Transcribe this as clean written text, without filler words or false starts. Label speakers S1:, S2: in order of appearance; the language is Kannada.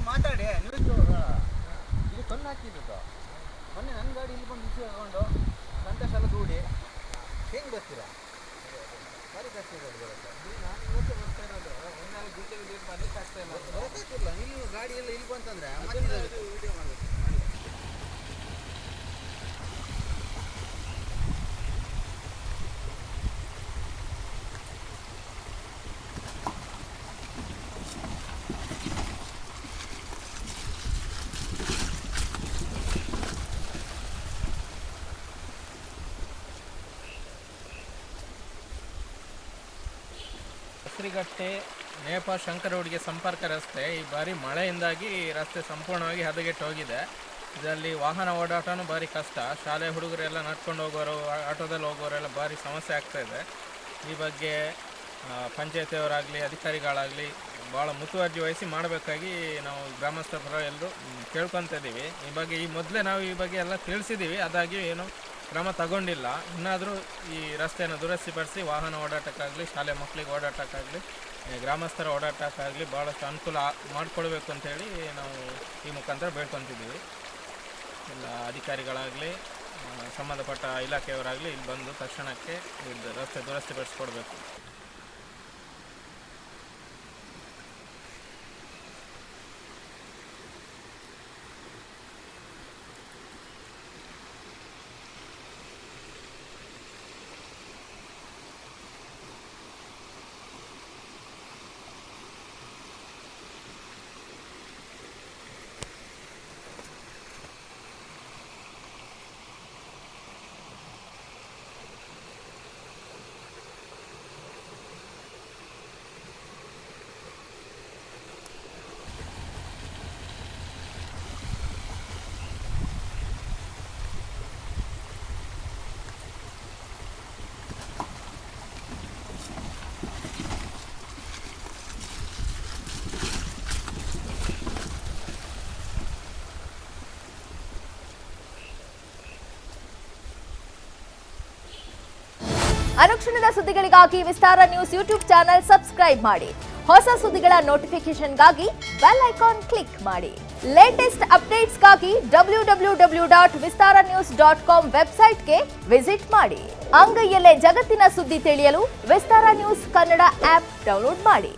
S1: ಮಾತಾಡಿ ನೀವು ಇದು ಕಣ್ಣು ಹಾಕಿದ್ದು ಮೊನ್ನೆ ನನ್ನ ಗಾಡಿ ಇಲ್ಲಿ ಬಂದು ಬಿಸಿ ತಗೊಂಡು ಸಂತೋಷ ಎಲ್ಲ ದೂಡಿ ಹೆಂಗೆ ಬರ್ತೀರಾ ಭಾರಿ ಕಷ್ಟ ಬರುತ್ತೆ ನಾನು ಇವತ್ತೇ ಬರ್ತಾ ಇರೋದು ಒಂದ್ನಾಲ್ಕು ಗಂಟೆಗೆ ಬರ್ಲಿಕ್ಕೆ ಆಗ್ತಾ ಇಲ್ಲ ಬರೋಕ್ಕಾಗ್ತಿಲ್ಲ ಇಲ್ಲಿ ಗಾಡಿ ಎಲ್ಲ ಇಲ್ಲಿ ಬಂತಂದ್ರೆ ಮತ್ತೆ ವಿಡಿಯೋ ಮಾಡಬೇಕು
S2: ಹಸಿರಿಗಟ್ಟೆ ನೇಪ ಶಂಕರಹುಡಿಗೆ ಸಂಪರ್ಕ ರಸ್ತೆ ಈ ಬಾರಿ ಮಳೆಯಿಂದಾಗಿ ರಸ್ತೆ ಸಂಪೂರ್ಣವಾಗಿ ಹದಗೆಟ್ಟು ಹೋಗಿದೆ. ಇದರಲ್ಲಿ ವಾಹನ ಓಡಾಟನೂ ಭಾರಿ ಕಷ್ಟ. ಶಾಲೆ ಹುಡುಗರೆಲ್ಲ ನಡ್ಕೊಂಡು ಹೋಗೋರು, ಆಟೋದಲ್ಲಿ ಹೋಗೋರೆಲ್ಲ ಭಾರಿ ಸಮಸ್ಯೆ ಆಗ್ತಾಯಿದೆ. ಈ ಬಗ್ಗೆ ಪಂಚಾಯತಿಯವರಾಗಲಿ ಅಧಿಕಾರಿಗಳಾಗಲಿ ಭಾಳ ಮುತುವರ್ಜಿ ವಹಿಸಿ ಮಾಡಬೇಕಾಗಿ ನಾವು ಗ್ರಾಮಸ್ಥರ ಪರ ಎಲ್ಲರೂ ಕೇಳ್ಕೊತ ಇದ್ದೀವಿ. ಈ ಬಗ್ಗೆ ಈ ಮೊದಲೇ ನಾವು ಈ ಬಗ್ಗೆ ಎಲ್ಲ ತಿಳಿಸಿದ್ದೀವಿ, ಅದಾಗಿ ಏನು ಕ್ರಮ ತಗೊಂಡಿಲ್ಲ. ಇನ್ನಾದರೂ ಈ ರಸ್ತೆಯನ್ನು ದುರಸ್ತಿಪಡಿಸಿ ವಾಹನ ಓಡಾಟಕ್ಕಾಗಲಿ, ಶಾಲೆ ಮಕ್ಕಳಿಗೆ ಓಡಾಟಕ್ಕಾಗಲಿ, ಗ್ರಾಮಸ್ಥರ ಓಡಾಟಕ್ಕಾಗಲಿ ಭಾಳಷ್ಟು ಅನುಕೂಲ ಮಾಡಿಕೊಡ್ಬೇಕು ಅಂಥೇಳಿ ನಾವು ಈ ಮುಖಾಂತರ ಬೇಡ್ಕೊತಿದ್ದೀವಿ. ಎಲ್ಲ ಅಧಿಕಾರಿಗಳಾಗಲಿ ಸಂಬಂಧಪಟ್ಟ ಇಲಾಖೆಯವರಾಗಲಿ ಇಲ್ಲಿ ಬಂದು ತಕ್ಷಣಕ್ಕೆ ಇದು ರಸ್ತೆ ದುರಸ್ತಿಪಡಿಸ್ಕೊಡ್ಬೇಕು.
S3: ಅನುಕ್ಷಣದ ಸುದ್ದಿಗಳಿಗಾಗಿ ವಿಸ್ತಾರ ನ್ಯೂಸ್ ಯೂಟ್ಯೂಬ್ ಚಾನೆಲ್ ಸಬ್ಸ್ಕ್ರೈಬ್ ಮಾಡಿ. ಹೊಸ ಸುದ್ದಿಗಳ ನೋಟಿಫಿಕೇಶನ್ಗಾಗಿ ಬೆಲ್ ಐಕಾನ್ ಕ್ಲಿಕ್ ಮಾಡಿ. ಲೇಟೆಸ್ಟ್ ಅಪ್ಡೇಟ್ಸ್ಗಾಗಿ www.vistaranews.com ವೆಬ್ಸೈಟ್ಗೆ ವಿಸಿಟ್ ಮಾಡಿ. ಅಂಗೈಯಲ್ಲೇ ಜಗತ್ತಿನ ಸುದ್ದಿ ತಿಳಿಯಲು ವಿಸ್ತಾರ ನ್ಯೂಸ್ ಕನ್ನಡ ಆಪ್ ಡೌನ್ಲೋಡ್ ಮಾಡಿ.